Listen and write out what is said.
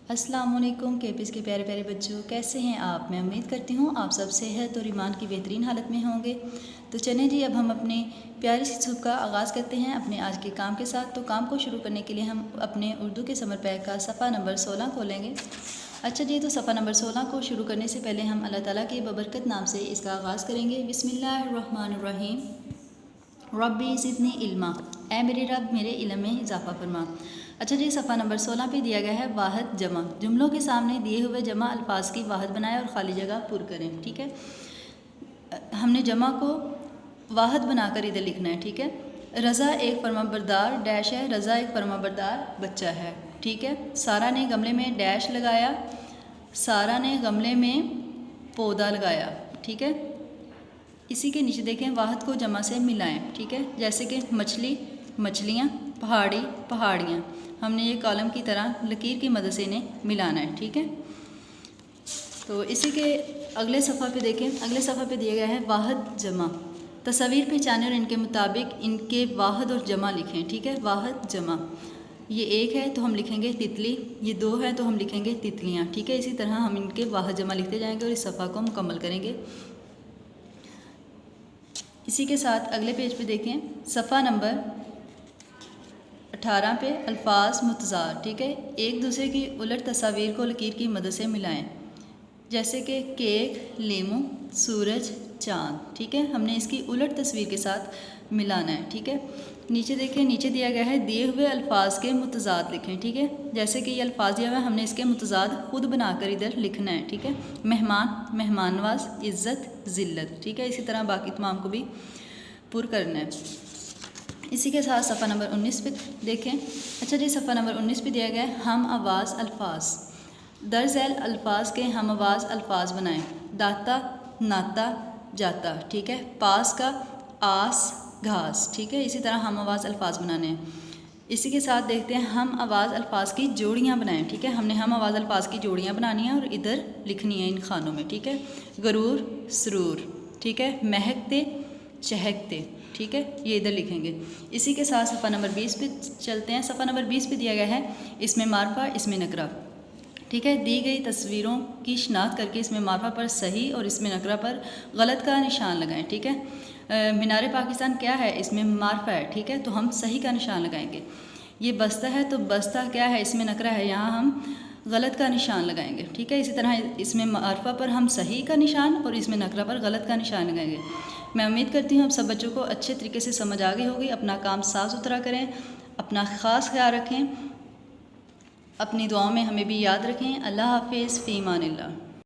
अस्सलाम वालेकुम केपीएस के प्यारे प्यारे बच्चों, कैसे हैं आप। मैं उम्मीद करती हूँ आप सब सेहत और ईमान की बेहतरीन हालत में होंगे। तो चलें जी, अब हम अपने प्यारी सी सुबह का आगाज़ करते हैं अपने आज के काम के साथ। तो काम को शुरू करने के लिए हम अपने उर्दू के समर पैक का सफ़ा नंबर 16 खोलेंगे। अच्छा जी, तो सफ़ा नंबर 16 को शुरू करने से पहले हम अल्लाह ताला के बबरकत नाम से इसका आगाज़ करेंगे। बिस्मिल्लाहिर्रहमानिर्रहीम। रब्बी ज़िदनी इल्मा, ए मेरे रब मेरे इल्म में इजाफ़ा फरमा। अच्छा जी, सफ़ा नंबर 16 पे दिया गया है वाहद जमा। जुमलों के सामने दिए हुए जमा अल्फाज की वाहद बनाएं और ख़ाली जगह पुर करें। ठीक है, हमने जमा को वाहद बनाकर इधर लिखना है। ठीक है, रज़ा एक फरमाबरदार डैश है, रज़ा एक फरमाबरदार बच्चा है। ठीक है, सारा ने गमले में डैश लगाया, सारा ने गमले में पौधा लगाया। ठीक है, इसी के नीचे देखें वाहद को जमा से मिलाएं। ठीक है, जैसे कि मछली मछलियाँ, पहाड़ी पहाड़ियाँ। हमने ये कॉलम की तरह लकीर की मदद से इन्हें मिलाना है। ठीक है, तो इसी के अगले सफ़ा पे देखें। अगले सफ़ा पे दिया गया है वाहद जमा। तस्वीर पहचानें और इनके मुताबिक इनके वाहद और जमा लिखें। ठीक है, वाहद जमा, ये एक है तो हम लिखेंगे तितली, ये दो है तो हम लिखेंगे तितलियाँ। ठीक है, इसी तरह हम इनके वाहद जमा लिखते जाएंगे और इस सफ़ा को मुकम्मल करेंगे। इसी के साथ अगले पेज पे देखें, सफ़ा नंबर 18 पे अल्फाज मुतज़ाद। ठीक है, एक दूसरे की उलट तस्वीर को लकीर की मदद से मिलाएं, जैसे कि केक, लेमू, सूरज, चाँद। ठीक है, हमने इसकी उलट तस्वीर के साथ मिलाना है। ठीक है, नीचे देखें, नीचे दिया गया है दिए हुए अल्फाज के मुतज़ाद लिखें। ठीक है, जैसे कि ये अल्फाज दिया हुआ है, हमने इसके मुतज़ाद खुद बनाकर इधर लिखना है। ठीक है, मेहमान, मेहमान नवाज, इज़्ज़त, ज़िल्लत। ठीक है, इसी तरह बाकी तमाम को भी पुर करना है। इसी के साथ सफ़ा नंबर 19 पे देखें। अच्छा जी, सफ़ा नंबर 19 पे दिया गया है हम आवाज़ अल्फाज। दरअसल अल्फाज के हम आवाज़ अल्फाज बनाएं। दाता, नाता, जाता। ठीक है, पास का, आस, घास। ठीक है, इसी तरह हम आवाज़ अल्फाज बनाने हैं। इसी के साथ देखते हैं हम आवाज़ अल्फाज की जोड़ियाँ बनाएं। ठीक है, हमने हम आवाज़ अल्फाज की जोड़ियाँ बनानी है और इधर लिखनी है इन खानों में। ठीक है, गरूर, सरूर। ठीक है, महकते, चहकते। ठीक है, ये इधर लिखेंगे। इसी के साथ सफ़ा नंबर 20 पे चलते हैं। सफ़ा नंबर 20 पे दिया गया है इसमें मारफा, इसमें नकरा। ठीक है, दी गई तस्वीरों की शिनाख्त करके इसमें मारफा पर सही और इसमें नकरा पर गलत का निशान लगाएं। ठीक है, मीनार पाकिस्तान क्या है, इसमें मारफा है। ठीक है, तो हम सही का निशान लगाएंगे। ये बस्ता है तो बस्ता क्या है, इसमें नकरा है, यहाँ हम गलत का निशान लगाएंगे। ठीक है, इसी तरह इसमें मारफा पर हम सही का निशान और इसमें नकरा पर गलत का निशान लगाएंगे। मैं उम्मीद करती हूँ आप सब बच्चों को अच्छे तरीके से समझ आ गई होगी। अपना काम साफ़ सुथरा करें, अपना ख़ास ख्याल रखें, अपनी दुआओं में हमें भी याद रखें। अल्लाह हाफ़िज़, फ़ी अमानिल्लाह।